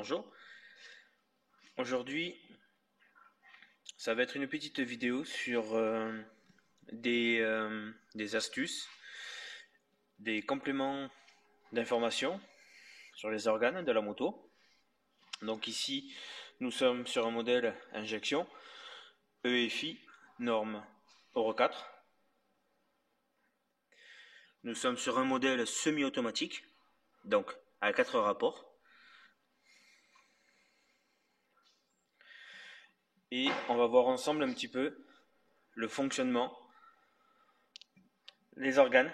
bonjour. Aujourd'hui, ça va être une petite vidéo sur des astuces, des compléments d'information sur les organes de la moto. Donc ici, nous sommes sur un modèle injection EFI norme Euro 4. Nous sommes sur un modèle semi-automatique, donc à 4 rapports. Et on va voir ensemble un petit peu le fonctionnement, les organes,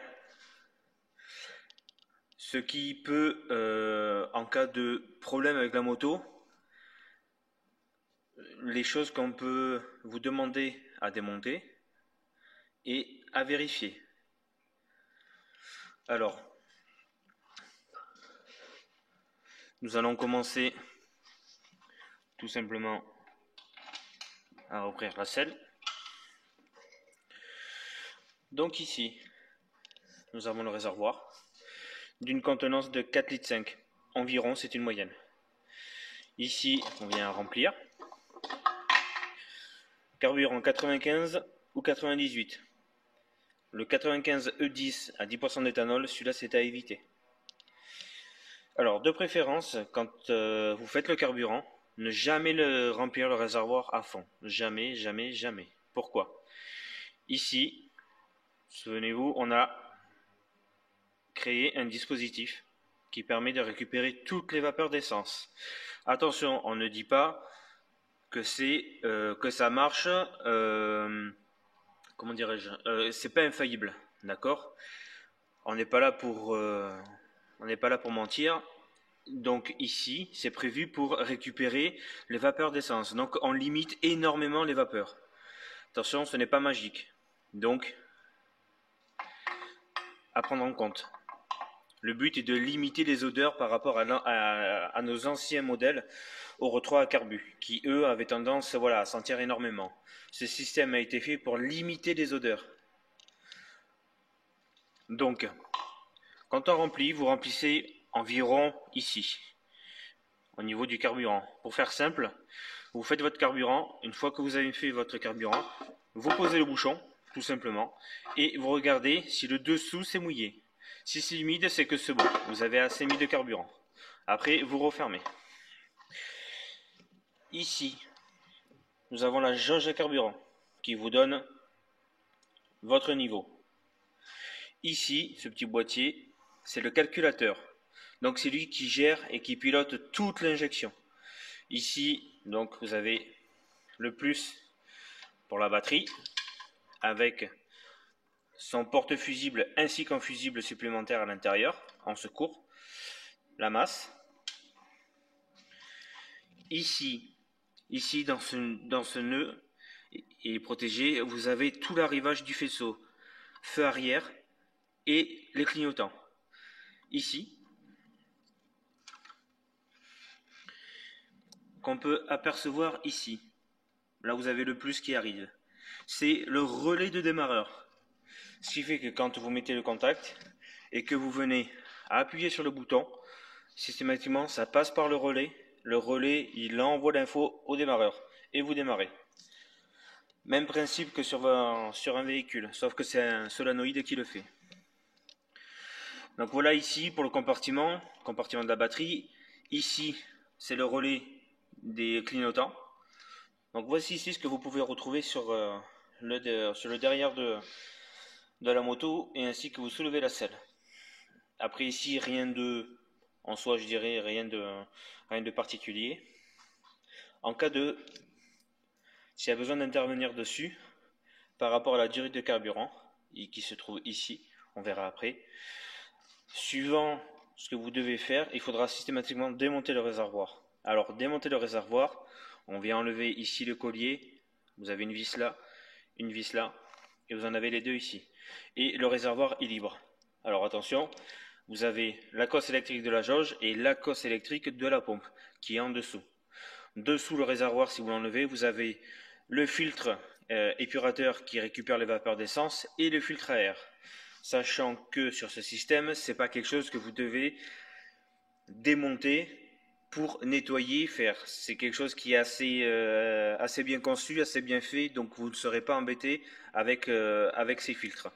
ce qui peut, en cas de problème avec la moto, les choses qu'on peut vous demander à démonter et à vérifier. Alors, nous allons commencer tout simplement à ouvrir la selle. Donc ici, nous avons le réservoir d'une contenance de 4,5 litres environ, c'est une moyenne. Ici, on vient remplir. Carburant 95 ou 98. Le 95 E10 à 10% d'éthanol, celui-là c'est à éviter. Alors, de préférence, quand vous faites le carburant, ne jamais remplir le réservoir à fond. Jamais, jamais, jamais. Pourquoi? Ici, souvenez-vous, on a créé un dispositif qui permet de récupérer toutes les vapeurs d'essence. Attention, on ne dit pas que ça marche, comment dirais-je, c'est pas infaillible, d'accord? On n'est pas là pour mentir. Donc ici, c'est prévu pour récupérer les vapeurs d'essence. Donc on limite énormément les vapeurs. Attention, ce n'est pas magique. Donc, à prendre en compte. Le but est de limiter les odeurs par rapport à nos anciens modèles Euro 3 à carbu, qui eux avaient tendance à sentir énormément. Ce système a été fait pour limiter les odeurs. Donc, quand on remplit, vous remplissez environ ici, au niveau du carburant. Pour faire simple, vous faites votre carburant. Une fois que vous avez fait votre carburant, vous posez le bouchon, tout simplement, et vous regardez si le dessous s'est mouillé. Si c'est humide, c'est que c'est bon, vous avez assez mis de carburant. Après, vous refermez. Ici, nous avons la jauge à carburant qui vous donne votre niveau. Ici, ce petit boîtier, c'est le calculateur. Donc c'est lui qui gère et qui pilote toute l'injection. Ici, donc vous avez le plus pour la batterie avec son porte-fusible ainsi qu'un fusible supplémentaire à l'intérieur en secours, la masse. Ici dans ce nœud est protégé, vous avez tout l'arrivage du faisceau, feu arrière et les clignotants. Ici, qu'on peut apercevoir ici, là vous avez le plus qui arrive, c'est le relais de démarreur. Ce qui fait que quand vous mettez le contact et que vous venez à appuyer sur le bouton, systématiquement ça passe par le relais. Le relais, il envoie l'info au démarreur et vous démarrez. Même principe que sur un véhicule, sauf que c'est un solenoïde qui le fait. Donc voilà ici pour le compartiment de la batterie. Ici, c'est le relais des clignotants. Donc voici ici ce que vous pouvez retrouver sur le derrière de la moto et ainsi que vous soulevez la selle. Après ici, rien de, en soi je dirais, rien de particulier. En cas de, s'il y a besoin d'intervenir dessus, par rapport à la durée de carburant, qui se trouve ici, on verra après, suivant ce que vous devez faire, il faudra systématiquement démonter le réservoir. Alors démonter le réservoir, on vient enlever ici le collier, vous avez une vis là, et vous en avez les deux ici. Et le réservoir est libre. Alors attention, vous avez la cosse électrique de la jauge et la cosse électrique de la pompe, qui est en dessous. Dessous le réservoir, si vous l'enlevez, vous avez le filtre épurateur qui récupère les vapeurs d'essence et le filtre à air. Sachant que sur ce système, c'est pas quelque chose que vous devez démonter pour nettoyer, faire. C'est quelque chose qui est assez bien conçu, assez bien fait, donc vous ne serez pas embêté avec ces filtres.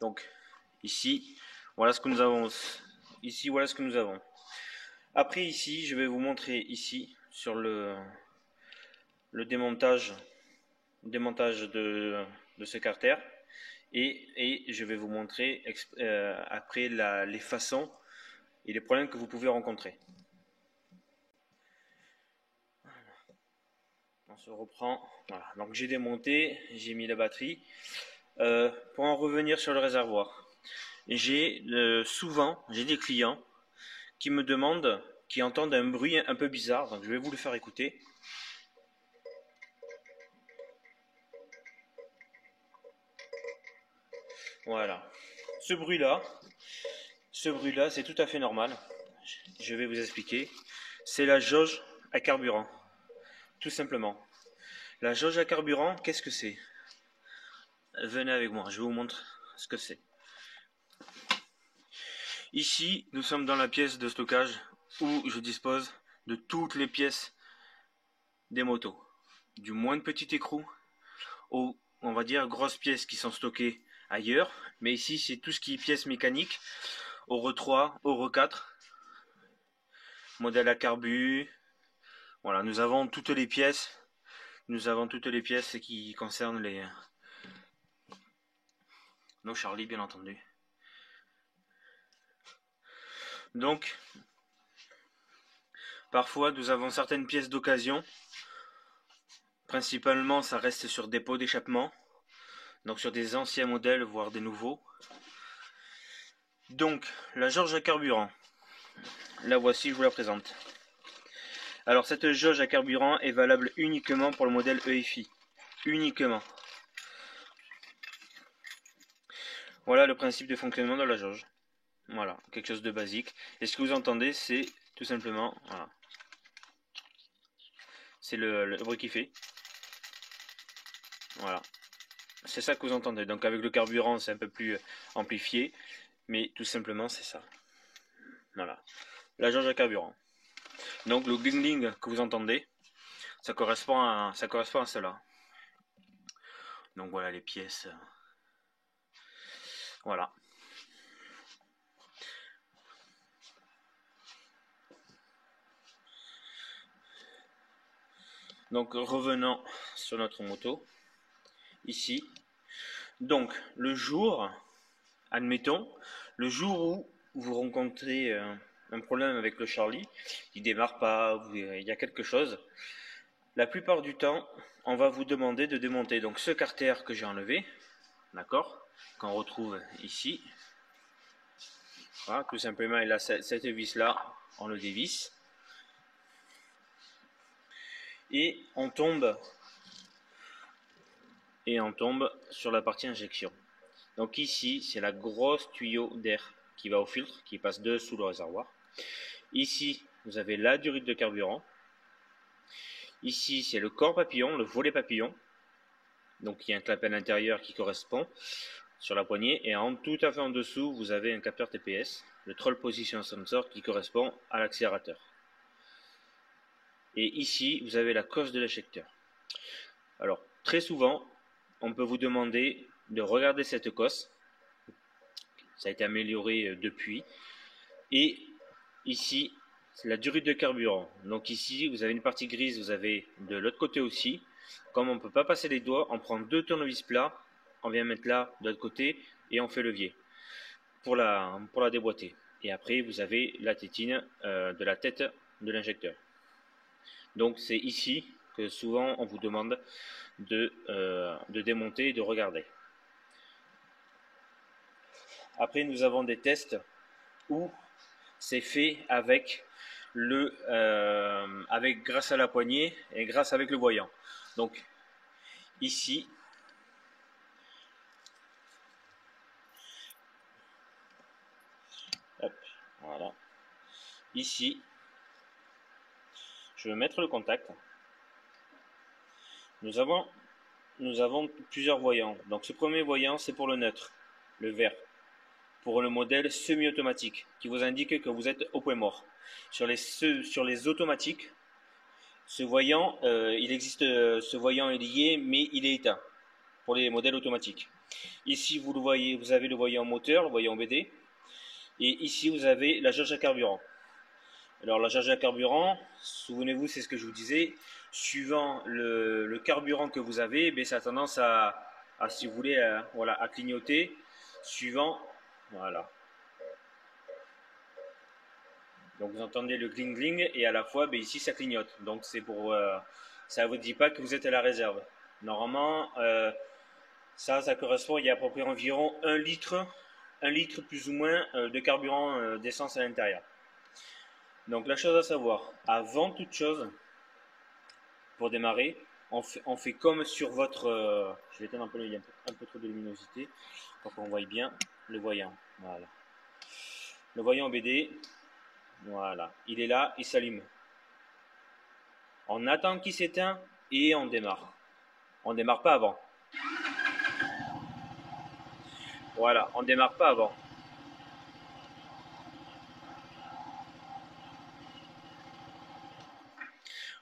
Donc ici, voilà ce que nous avons. Ici, voilà ce que nous avons. Après ici, je vais vous montrer ici sur le démontage de ce carter. Et je vais vous montrer après les façons et les problèmes que vous pouvez rencontrer. On se reprend. Voilà. Donc j'ai démonté, j'ai mis la batterie. Pour en revenir sur le réservoir, souvent j'ai des clients qui me demandent, qui entendent un bruit un peu bizarre. Donc je vais vous le faire écouter. Voilà. Ce bruit-là, c'est tout à fait normal. Je vais vous expliquer. C'est la jauge à carburant, tout simplement. La jauge à carburant, qu'est-ce que c'est? Venez avec moi, je vous montre ce que c'est. Ici, nous sommes dans la pièce de stockage où je dispose de toutes les pièces des motos. Du moins de petit écrou aux, on va dire, grosses pièces qui sont stockées ailleurs. Mais ici, c'est tout ce qui est pièces mécaniques, Euro 3, Euro 4, modèle à carbu. Voilà, nous avons toutes les pièces. Nous avons toutes les pièces qui concernent nos Charlie, bien entendu. Donc, parfois, nous avons certaines pièces d'occasion. Principalement, ça reste sur des pots d'échappement. Donc sur des anciens modèles, voire des nouveaux. Donc, la jauge à carburant. La voici, je vous la présente. Alors, cette jauge à carburant est valable uniquement pour le modèle EFI. Uniquement. Voilà le principe de fonctionnement de la jauge. Voilà, quelque chose de basique. Et ce que vous entendez, c'est tout simplement, voilà, c'est le bruit qui fait. Voilà, c'est ça que vous entendez. Donc avec le carburant, c'est un peu plus amplifié, mais tout simplement, c'est ça. Voilà, la jauge à carburant. Donc le gling-gling que vous entendez, ça correspond à cela. Donc voilà les pièces. Voilà. Donc revenons sur notre moto. Ici. Donc le jour, admettons, le jour où vous rencontrez un problème avec le Charlie, il démarre pas, il y a quelque chose, la plupart du temps, on va vous demander de démonter donc ce carter que j'ai enlevé, d'accord, qu'on retrouve ici. Voilà, tout simplement, il a cette vis là, on le dévisse. Et on tombe sur la partie injection. Donc ici, c'est la grosse tuyau d'air qui va au filtre, qui passe dessous le réservoir. Ici, vous avez la durite de carburant. Ici, c'est le corps papillon, le volet papillon. Donc il y a un clapet à l'intérieur qui correspond sur la poignée. Et tout à fait en dessous, vous avez un capteur TPS, le Troll Position Sensor, qui correspond à l'accélérateur. Et ici, vous avez la cosse de l'éjecteur. Alors, très souvent, on peut vous demander de regarder cette cosse. Ça a été amélioré depuis. Et ici, c'est la durite de carburant. Donc ici, vous avez une partie grise, vous avez de l'autre côté aussi. Comme on ne peut pas passer les doigts, on prend deux tournevis plats, on vient mettre là, de l'autre côté, et on fait levier pour la déboîter. Et après, vous avez la tétine de la tête de l'injecteur. Donc c'est ici que souvent on vous demande de démonter et de regarder. Après, nous avons des tests où c'est fait avec grâce à la poignée et grâce avec le voyant. Donc ici, hop, voilà. Ici, je vais mettre le contact. Nous avons plusieurs voyants. Donc ce premier voyant, c'est pour le neutre, le vert. pour le modèle semi-automatique qui vous indique que vous êtes au point mort. Sur les automatiques, ce voyant, ce voyant est lié, mais il est éteint pour les modèles automatiques. Ici, vous le voyez, vous avez le voyant moteur, le voyant BD, et ici, vous avez la jauge à carburant. Alors, la jauge à carburant, souvenez-vous, c'est ce que je vous disais, suivant le carburant que vous avez, eh ça a tendance à si vous voulez, voilà, à clignoter, suivant, voilà. Donc vous entendez le gling gling et à la fois ici ça clignote. Donc c'est pour ça ne vous dit pas que vous êtes à la réserve. Normalement ça correspond, il y a à peu près environ 1 litre plus ou moins de carburant d'essence à l'intérieur. Donc la chose à savoir, avant toute chose, pour démarrer, on fait comme sur votre je vais éteindre un peu, il y a un peu trop de luminosité pour qu'on voie bien le voyant. Voilà. Le voyant BD. Voilà, il est là, il s'allume. On attend qu'il s'éteint et on démarre. On ne démarre pas avant. Voilà, on ne démarre pas avant.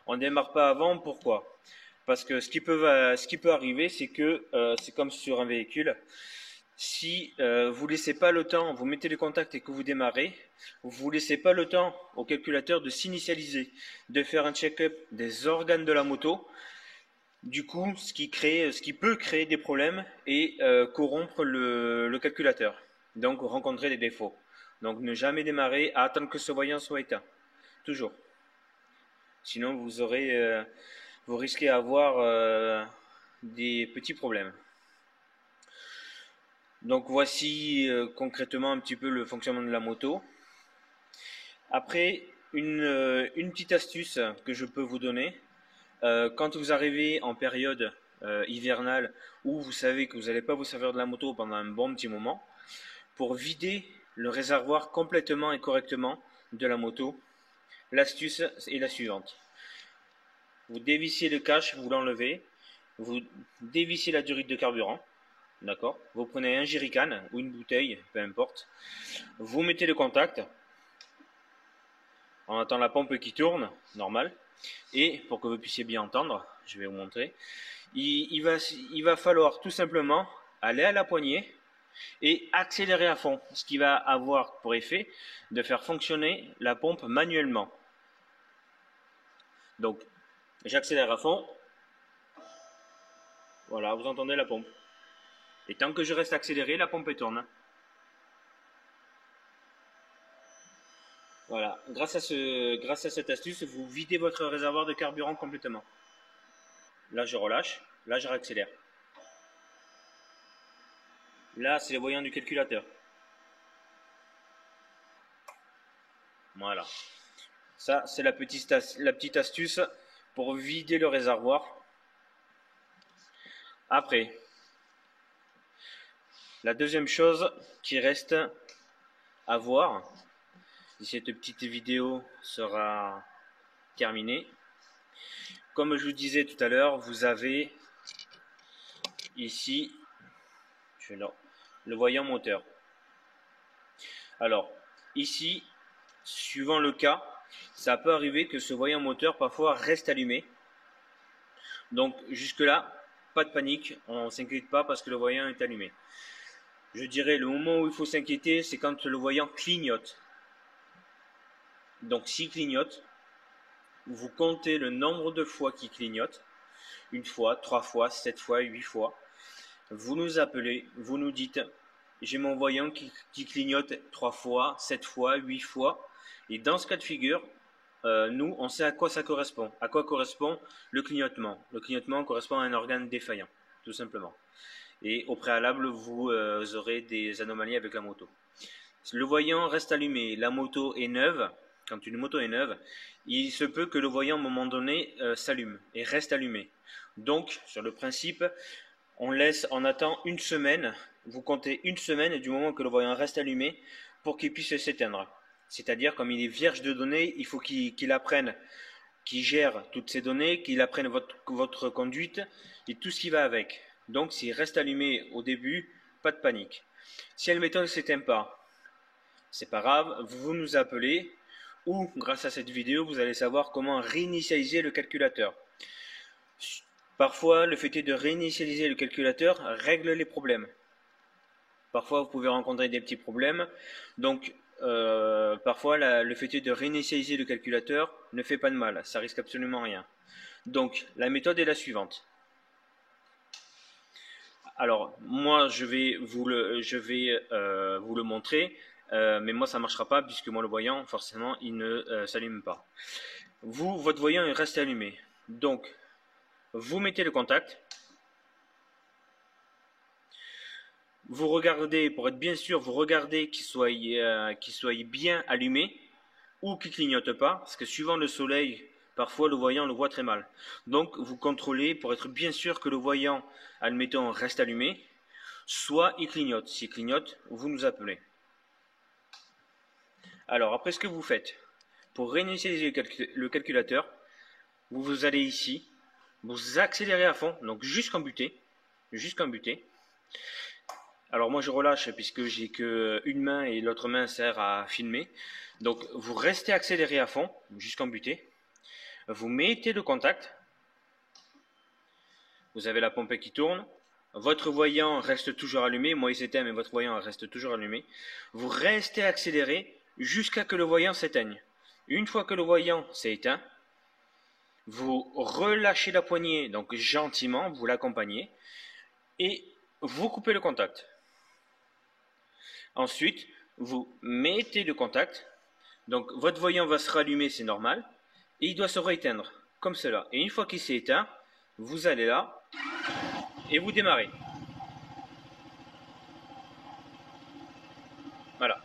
On ne démarre pas avant, pourquoi? Parce que ce qui peut arriver, c'est que c'est comme sur un véhicule. Si vous ne laissez pas le temps, vous mettez le contact et que vous démarrez, vous ne laissez pas le temps au calculateur de s'initialiser, de faire un check-up des organes de la moto. Du coup, ce qui peut créer des problèmes et corrompre le calculateur. Donc, rencontrer des défauts. Donc, ne jamais démarrer à attendre que ce voyant soit éteint. Toujours. Sinon, vous risquez d'avoir des petits problèmes. Donc, voici concrètement un petit peu le fonctionnement de la moto. Après, une petite astuce que je peux vous donner. Quand vous arrivez en période hivernale où vous savez que vous n'allez pas vous servir de la moto pendant un bon petit moment, pour vider le réservoir complètement et correctement de la moto, l'astuce est la suivante. Vous dévissez le cache, vous l'enlevez, vous dévissez la durite de carburant, d'accord? Vous prenez un jerrycan ou une bouteille, peu importe, vous mettez le contact, on attend la pompe qui tourne, normal. Et pour que vous puissiez bien entendre, je vais vous montrer, il va falloir tout simplement aller à la poignée et accélérer à fond, ce qui va avoir pour effet de faire fonctionner la pompe manuellement. Donc, j'accélère à fond, voilà, vous entendez la pompe. Et tant que je reste accéléré, la pompe tourne. Voilà, grâce à cette astuce, vous videz votre réservoir de carburant complètement. Là, je relâche, là, je réaccélère. Là, c'est les voyants du calculateur. Voilà. Ça, c'est la petite astuce pour vider le réservoir. Après, la deuxième chose qui reste à voir, si cette petite vidéo sera terminée, comme je vous disais tout à l'heure, vous avez ici le voyant moteur. Alors, ici, suivant le cas, ça peut arriver que ce voyant moteur parfois reste allumé. Donc jusque là, pas de panique, on ne s'inquiète pas parce que le voyant est allumé. Je dirais le moment où il faut s'inquiéter, c'est quand le voyant clignote. Donc s'il clignote, vous comptez le nombre de fois qu'il clignote, 1 fois, 3 fois, 7 fois, 8 fois. Vous nous appelez, vous nous dites, j'ai mon voyant qui clignote 3 fois, 7 fois, 8 fois. Et dans ce cas de figure, nous, on sait à quoi ça correspond. À quoi correspond le clignotement? Le clignotement correspond à un organe défaillant, tout simplement. Et au préalable, vous aurez des anomalies avec la moto. Le voyant reste allumé, la moto est neuve. Quand une moto est neuve, il se peut que le voyant à un moment donné s'allume et reste allumé. Donc, sur le principe, on attend 1 semaine, vous comptez 1 semaine du moment que le voyant reste allumé pour qu'il puisse s'éteindre. C'est-à-dire, comme il est vierge de données, il faut qu'il apprenne, qu'il gère toutes ces données, qu'il apprenne votre conduite et tout ce qui va avec. Donc, s'il reste allumé au début, pas de panique. Si la méthode ne s'éteint pas, c'est pas grave, vous nous appelez ou grâce à cette vidéo, vous allez savoir comment réinitialiser le calculateur. Parfois, le fait de réinitialiser le calculateur règle les problèmes. Parfois, vous pouvez rencontrer des petits problèmes. Donc, parfois, le fait de réinitialiser le calculateur ne fait pas de mal. Ça risque absolument rien. Donc, la méthode est la suivante. Alors, moi, je vais vous le montrer, mais moi, ça ne marchera pas puisque moi, le voyant, forcément, il ne s'allume pas. Votre voyant, il reste allumé. Donc, vous mettez le contact. Vous regardez, pour être bien sûr, vous regardez qu'il soit bien allumé ou qu'il ne clignote pas, parce que suivant le soleil, parfois le voyant le voit très mal. Donc vous contrôlez pour être bien sûr que le voyant, admettons, reste allumé, soit il clignote. S'il clignote, vous nous appelez. Alors après ce que vous faites, pour réinitialiser le calculateur, vous allez ici, vous accélérez à fond, donc jusqu'en butée. Alors moi je relâche puisque j'ai qu'une main et l'autre main sert à filmer. Donc vous restez accéléré à fond jusqu'en butée. Vous mettez le contact. Vous avez la pompe qui tourne. Votre voyant reste toujours allumé. Moi il s'éteint mais votre voyant reste toujours allumé. Vous restez accéléré jusqu'à que le voyant s'éteigne. Une fois que le voyant s'est éteint, vous relâchez la poignée, donc gentiment, vous l'accompagnez et vous coupez le contact. Ensuite, vous mettez le contact. Donc, votre voyant va se rallumer, c'est normal. Et il doit se rééteindre, comme cela. Et une fois qu'il s'est éteint, vous allez là et vous démarrez. Voilà.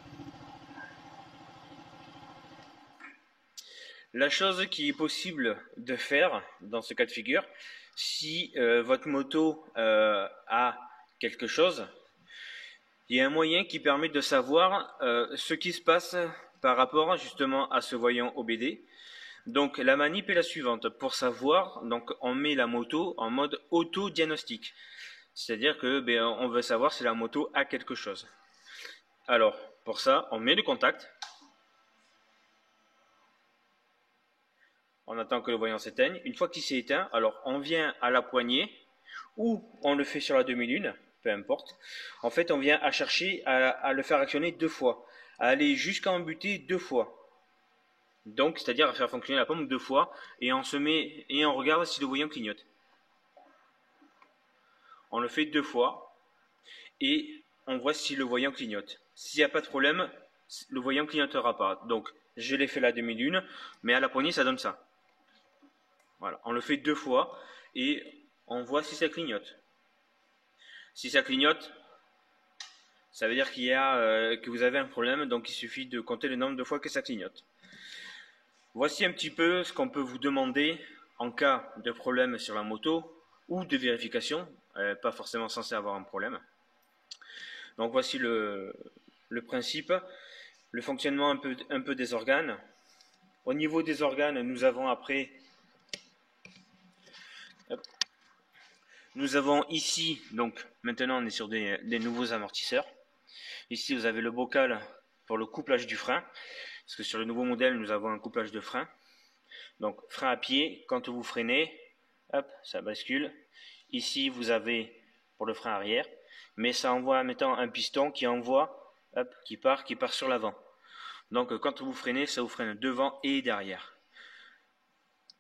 La chose qui est possible de faire dans ce cas de figure, si votre moto a quelque chose, il y a un moyen qui permet de savoir ce qui se passe par rapport justement à ce voyant OBD. Donc la manip est la suivante. Pour savoir, donc on met la moto en mode auto-diagnostic. C'est-à-dire que on veut savoir si la moto a quelque chose. Alors pour ça, on met le contact. On attend que le voyant s'éteigne. Une fois qu'il s'est éteint, alors on vient à la poignée ou on le fait sur la demi-lune. Peu importe. En fait, on vient à chercher à le faire actionner 2 fois, à aller jusqu'à en buter 2 fois. Donc, c'est-à-dire à faire fonctionner la pompe 2 fois, et on regarde si le voyant clignote. On le fait 2 fois, et on voit si le voyant clignote. S'il n'y a pas de problème, le voyant ne clignotera pas. Donc, je l'ai fait la demi-lune, mais à la poignée, ça donne ça. Voilà, on le fait 2 fois, et on voit si ça clignote. Si ça clignote, ça veut dire que vous avez un problème, donc il suffit de compter le nombre de fois que ça clignote. Voici un petit peu ce qu'on peut vous demander en cas de problème sur la moto ou de vérification, pas forcément censé avoir un problème. Donc voici le principe, le fonctionnement un peu des organes. Au niveau des organes, nous avons après... Nous avons ici, donc maintenant on est sur des nouveaux amortisseurs. Ici vous avez le bocal pour le couplage du frein, parce que sur le nouveau modèle nous avons un couplage de frein. Donc frein à pied, quand vous freinez, hop, ça bascule. Ici vous avez pour le frein arrière, mais ça envoie en mettant un piston qui envoie, hop, qui part sur l'avant. Donc quand vous freinez, ça vous freine devant et derrière.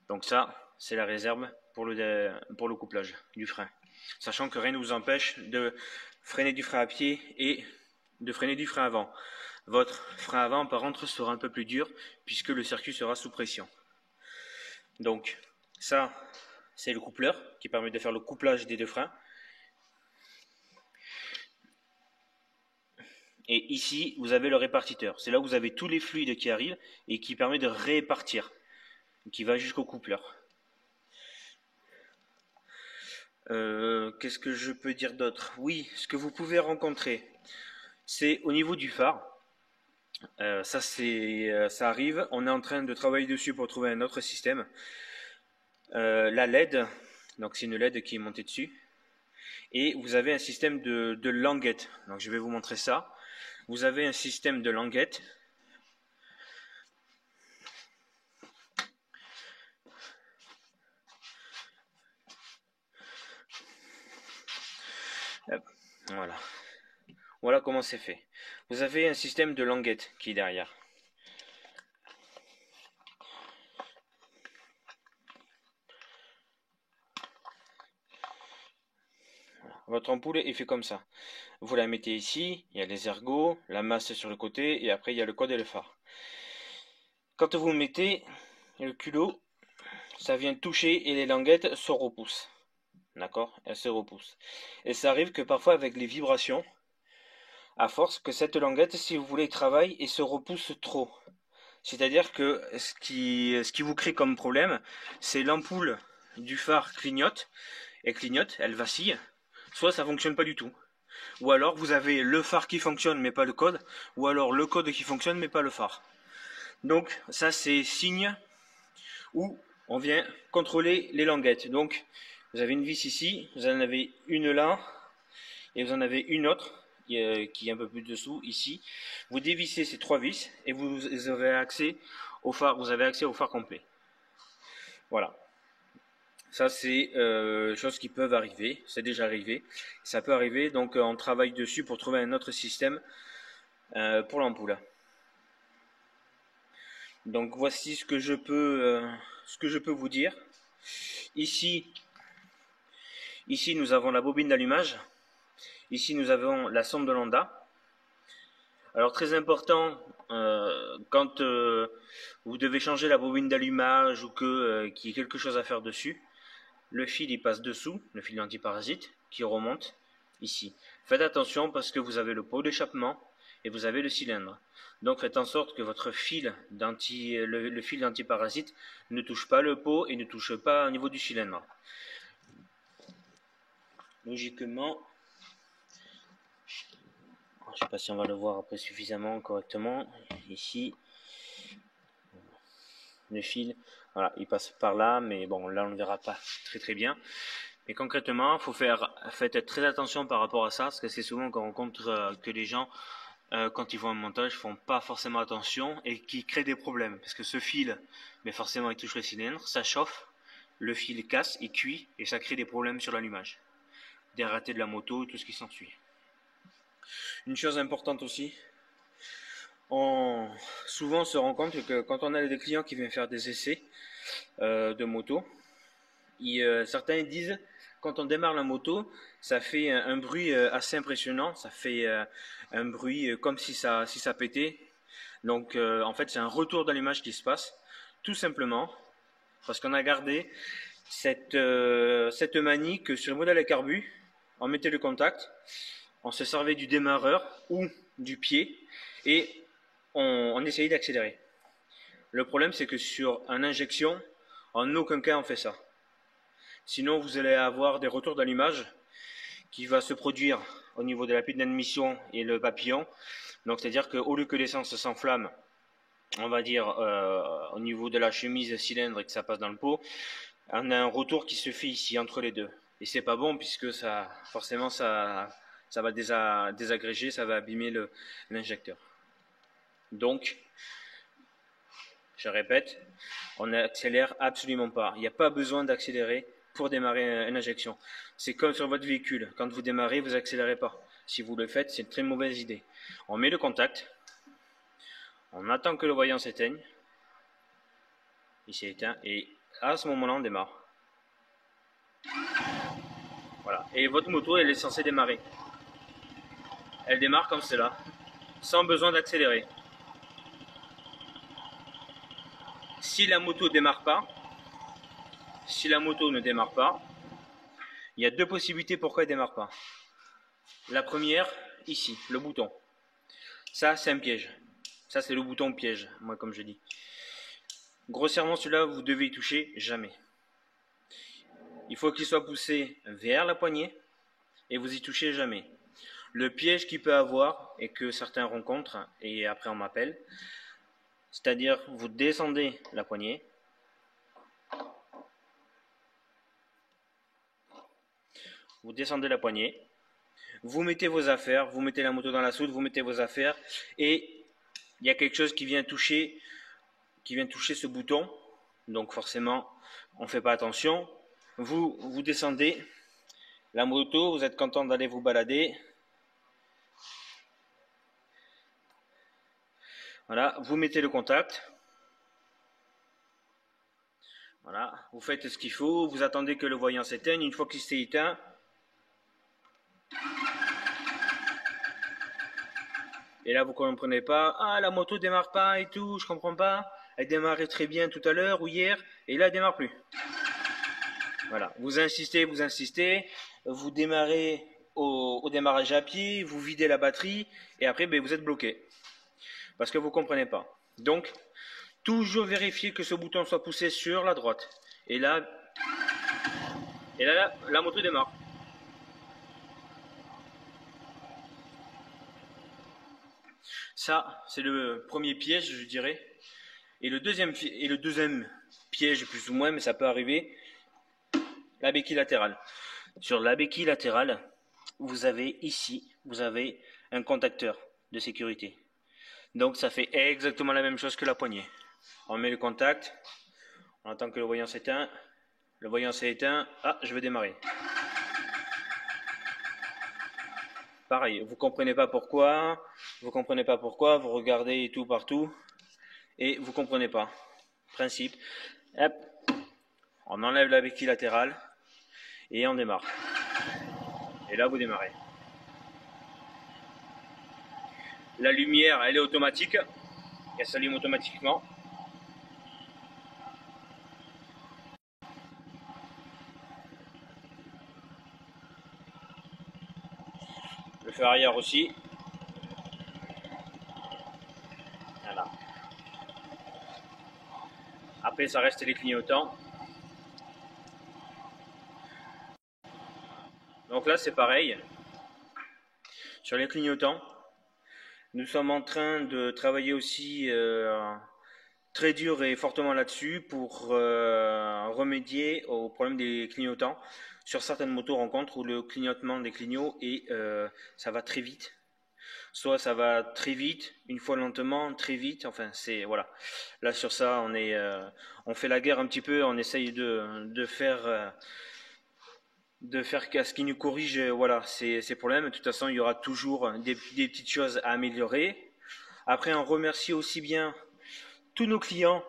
Donc ça, c'est la réserve pour le couplage du frein. Sachant que rien ne vous empêche de freiner du frein à pied et de freiner du frein avant. Votre frein avant, par contre, sera un peu plus dur puisque le circuit sera sous pression. Donc ça, c'est le coupleur qui permet de faire le couplage des 2 freins. Et ici, vous avez le répartiteur. C'est là où vous avez tous les fluides qui arrivent et qui permet de répartir, qui va jusqu'au coupleur. Qu'est-ce que je peux dire d'autre? Oui, ce que vous pouvez rencontrer, c'est au niveau du phare. Ça arrive. On est en train de travailler dessus pour trouver un autre système. La LED, donc c'est une LED qui est montée dessus. et vous avez un système de languettes. Donc je vais vous montrer ça. Vous avez un système de languettes. Voilà. Voilà comment c'est fait. Vous avez un système de languettes qui est derrière. Votre ampoule est fait comme ça. Vous la mettez ici, il y a les ergots, la masse sur le côté, et après il y a le code et le phare. Quand vous mettez le culot, ça vient toucher et les languettes se repoussent. D'accord? Elles se repoussent. Et ça arrive que parfois avec les vibrations, à force que cette languette, si vous voulez, travaille et se repousse trop. C'est-à-dire que ce qui vous crée comme problème, c'est l'ampoule du phare clignote, elle vacille, soit ça fonctionne pas du tout. Ou alors vous avez le phare qui fonctionne mais pas le code, ou alors le code qui fonctionne mais pas le phare. Donc ça c'est signe où on vient contrôler les languettes. Donc vous avez une vis ici, vous en avez une là, et vous en avez une autre qui est un peu plus dessous ici. Vous dévissez ces trois vis et vous avez accès au phare, vous avez accès au phare complet. Voilà. Ça, c'est choses qui peuvent arriver. C'est déjà arrivé. Ça peut arriver. Donc, on travaille dessus pour trouver un autre système pour l'ampoule. Donc, voici ce que je peux vous dire. Ici, nous avons la bobine d'allumage. Ici, nous avons la sonde de lambda. Alors, très important, quand vous devez changer la bobine d'allumage ou qu'il y ait quelque chose à faire dessus, le fil il passe dessous, le fil antiparasite, qui remonte ici. Faites attention parce que vous avez le pot d'échappement et vous avez le cylindre. Donc faites en sorte que votre fil le fil d'antiparasite ne touche pas le pot et ne touche pas au niveau du cylindre. Logiquement, je ne sais pas si on va le voir après suffisamment correctement. Ici, le fil, voilà, il passe par là, mais bon, là on ne le verra pas très bien. Mais concrètement, faites très attention par rapport à ça, parce que c'est souvent qu'on rencontre que les gens, quand ils font un montage, font pas forcément attention et qui créent des problèmes. Parce que ce fil, mais forcément, il touche le cylindre, ça chauffe, le fil casse, il cuit, et ça crée des problèmes sur l'allumage. Des ratés de la moto et tout ce qui s'ensuit. Une chose importante aussi, souvent on se rend compte que quand on a des clients qui viennent faire des essais de moto, certains disent quand on démarre la moto, ça fait un bruit assez impressionnant, ça fait un bruit comme si ça pétait. Donc en fait c'est un retour d'allumage qui se passe, tout simplement parce qu'on a gardé cette manie que sur le modèle à carbu, on mettait le contact, on se servait du démarreur ou du pied et on essayait d'accélérer. Le problème c'est que sur une injection, en aucun cas on fait ça. Sinon, vous allez avoir des retours d'allumage qui va se produire au niveau de la pile d'admission et le papillon. Donc, c'est-à-dire qu'au lieu que l'essence s'enflamme, on va dire au niveau de la chemise cylindre et que ça passe dans le pot, on a un retour qui se fait ici entre les deux. Et c'est pas bon puisque forcément, ça va désagréger, ça va abîmer l'injecteur. Donc, je répète, on n'accélère absolument pas. Il n'y a pas besoin d'accélérer pour démarrer une injection. C'est comme sur votre véhicule. Quand vous démarrez, vous n'accélérez pas. Si vous le faites, c'est une très mauvaise idée. On met le contact. On attend que le voyant s'éteigne. Il s'est éteint. Et à ce moment-là, on démarre. Voilà. Et votre moto, elle est censée démarrer. Elle démarre comme cela, sans besoin d'accélérer. Si la moto ne démarre pas, il y a deux possibilités pourquoi elle ne démarre pas. La première, ici, le bouton. Ça, c'est un piège. Ça, c'est le bouton piège, moi, comme je dis. Grossièrement, celui-là, vous devez y toucher jamais. Il faut qu'il soit poussé vers la poignée et vous y touchez jamais. Le piège qu'il peut avoir et que certains rencontrent, et après on m'appelle, c'est-à-dire vous descendez la poignée, vous descendez la poignée, vous mettez vos affaires, vous mettez la moto dans la soute, vous mettez vos affaires, et il y a quelque chose qui vient toucher ce bouton, donc forcément on ne fait pas attention, vous descendez la moto, vous êtes content d'aller vous balader, voilà, vous mettez le contact, voilà, vous faites ce qu'il faut, vous attendez que le voyant s'éteigne, une fois qu'il s'est éteint, et là vous ne comprenez pas, ah la moto démarre pas et tout, je comprends pas, elle démarrait très bien tout à l'heure ou hier, et là elle démarre plus. Voilà, vous insistez, vous démarrez au démarrage à pied, vous videz la batterie, et après ben, vous êtes bloqué, parce que vous ne comprenez pas. Donc, toujours vérifier que ce bouton soit poussé sur la droite. Et là, la moto démarre. Ça, c'est le premier piège, je dirais. Et le deuxième piège, plus ou moins, mais ça peut arriver, la béquille latérale. Sur la béquille latérale, vous avez ici, vous avez un contacteur de sécurité. Donc ça fait exactement la même chose que la poignée. On met le contact, on attend que le voyant s'éteint. Le voyant s'est éteint, ah, je vais démarrer. Pareil, vous comprenez pas pourquoi, vous regardez et tout partout, et vous comprenez pas. Principe, hop, on enlève la béquille latérale, et on démarre. Et là, vous démarrez. La lumière, elle est automatique, elle s'allume automatiquement. Le feu arrière aussi. Voilà. Après, ça reste les clignotants. Donc là, c'est pareil. Sur les clignotants, nous sommes en train de travailler aussi très dur et fortement là-dessus pour remédier au problème des clignotants. Sur certaines motos, on rencontre où le clignotement des clignots et ça va très vite. Soit ça va très vite, une fois lentement, très vite. Enfin, c'est voilà. Là sur ça, on fait la guerre un petit peu. On essaye de faire ce qui nous corrige. Voilà, ces problèmes. De toute façon, il y aura toujours des petites choses à améliorer. Après, on remercie aussi bien tous nos clients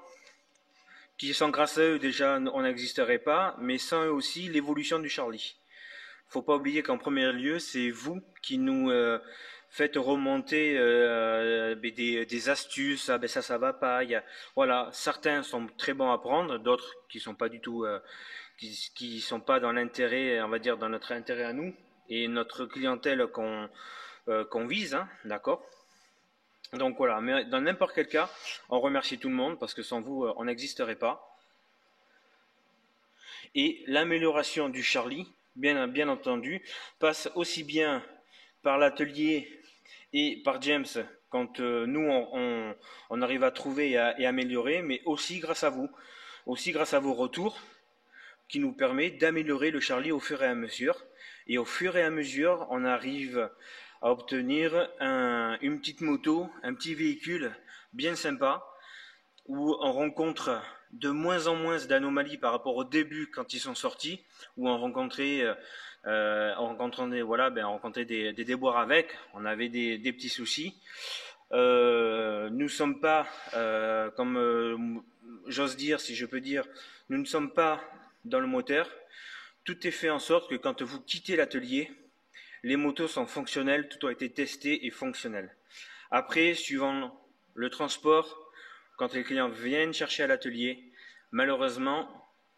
qui sont grâce à eux déjà on n'existerait pas, mais sans eux aussi l'évolution du Charlie. Faut pas oublier qu'en premier lieu, c'est vous qui nous faites remonter des astuces. Ah ben ça va pas. Voilà, certains sont très bons à prendre, d'autres qui sont pas du tout, qui sont pas dans l'intérêt, on va dire dans notre intérêt à nous et notre clientèle qu'on vise, hein, d'accord. Donc voilà, mais dans n'importe quel cas, on remercie tout le monde parce que sans vous, on n'existerait pas. Et l'amélioration du Charlie, bien entendu, passe aussi bien par l'atelier et par James quand nous, on arrive à trouver et améliorer, mais aussi grâce à vous, aussi grâce à vos retours qui nous permet d'améliorer le Charlie au fur et à mesure. Et au fur et à mesure, on arrive à obtenir une petite moto, un petit véhicule bien sympa, où on rencontre de moins en moins d'anomalies par rapport au début quand ils sont sortis, où on rencontrait des déboires avec, on avait des petits soucis. Nous sommes pas, comme j'ose dire, si je peux dire, nous ne sommes pas dans le moteur. Tout est fait en sorte que quand vous quittez l'atelier, les motos sont fonctionnelles, tout a été testé et fonctionnel. Après, suivant le transport, quand les clients viennent chercher à l'atelier, malheureusement,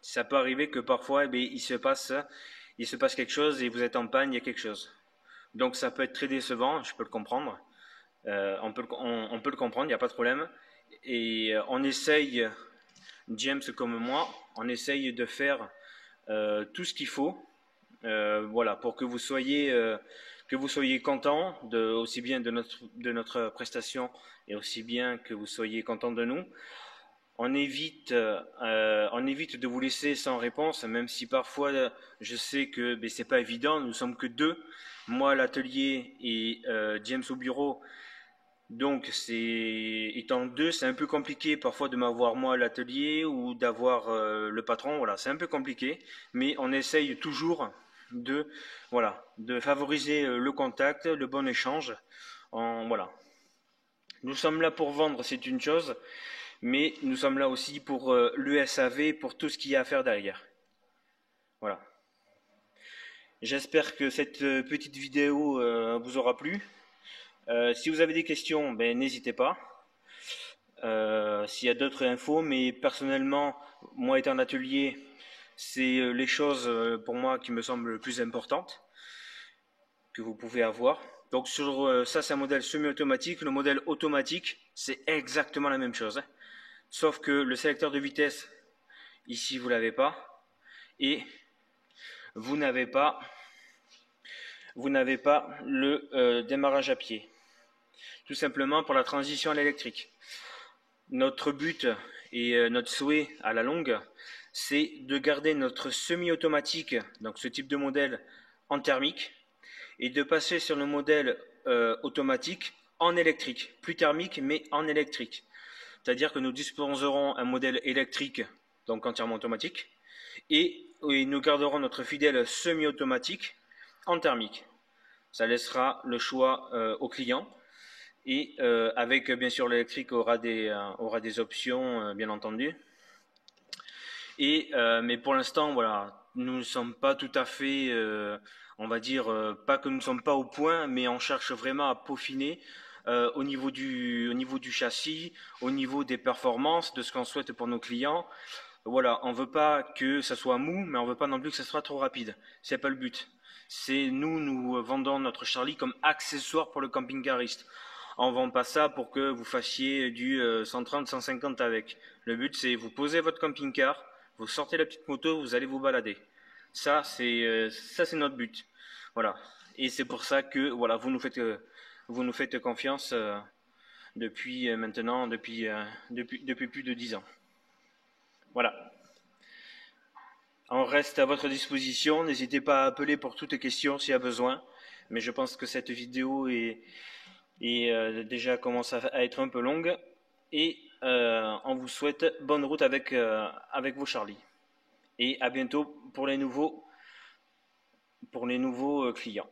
ça peut arriver que parfois, il se passe quelque chose et vous êtes en panne, il y a quelque chose. Donc ça peut être très décevant, je peux le comprendre. On peut le comprendre, il n'y a pas de problème. Et on essaye, James comme moi, on essaye de faire tout ce qu'il faut, voilà, pour que vous soyez content aussi bien de notre prestation et aussi bien que vous soyez content de nous. on évite de vous laisser sans réponse, même si parfois je sais que ben, c'est pas évident. Nous sommes que deux, moi à l'atelier et James au bureau. Donc, étant deux, c'est un peu compliqué parfois de m'avoir moi à l'atelier ou d'avoir le patron. Voilà, c'est un peu compliqué, mais on essaye toujours de, voilà, de favoriser le contact, le bon échange. Voilà. Nous sommes là pour vendre, c'est une chose, mais nous sommes là aussi pour le SAV, pour tout ce qu'il y a à faire derrière. Voilà. J'espère que cette petite vidéo vous aura plu. Si vous avez des questions, ben, n'hésitez pas. S'il y a d'autres infos, mais personnellement, moi étant en atelier, c'est les choses pour moi qui me semblent les plus importantes que vous pouvez avoir. Donc sur ça, c'est un modèle semi-automatique. Le modèle automatique, c'est exactement la même chose, hein. Sauf que le sélecteur de vitesse, ici, vous l'avez pas. Et vous n'avez pas, le démarrage à pied. Tout simplement pour la transition à l'électrique. Notre but et notre souhait à la longue, c'est de garder notre semi-automatique, donc ce type de modèle, en thermique, et de passer sur le modèle automatique en électrique, plus thermique mais en électrique. C'est-à-dire que nous disposerons un modèle électrique, donc entièrement automatique, et nous garderons notre fidèle semi-automatique en thermique. Ça laissera le choix au client. Et avec bien sûr l'électrique aura des options bien entendu. Mais pour l'instant voilà, nous ne sommes pas tout à fait, on va dire pas que nous ne sommes pas au point, mais on cherche vraiment à peaufiner au niveau du châssis, au niveau des performances, de ce qu'on souhaite pour nos clients. Voilà, on veut pas que ça soit mou, mais on veut pas non plus que ça soit trop rapide. C'est pas le but. Nous vendons notre Charlie comme accessoire pour le camping-cariste. On vend pas ça pour que vous fassiez du 130, 150 avec. Le but, c'est vous posez votre camping-car, vous sortez la petite moto, vous allez vous balader. Ça, c'est notre but. Voilà. Et c'est pour ça que voilà, vous nous faites confiance depuis maintenant, depuis plus de 10 ans. Voilà. On reste à votre disposition. N'hésitez pas à appeler pour toutes questions s'il y a besoin. Mais je pense que cette vidéo déjà commence à être un peu longue. Et on vous souhaite bonne route avec vos Charlie. Et à bientôt pour les nouveaux clients.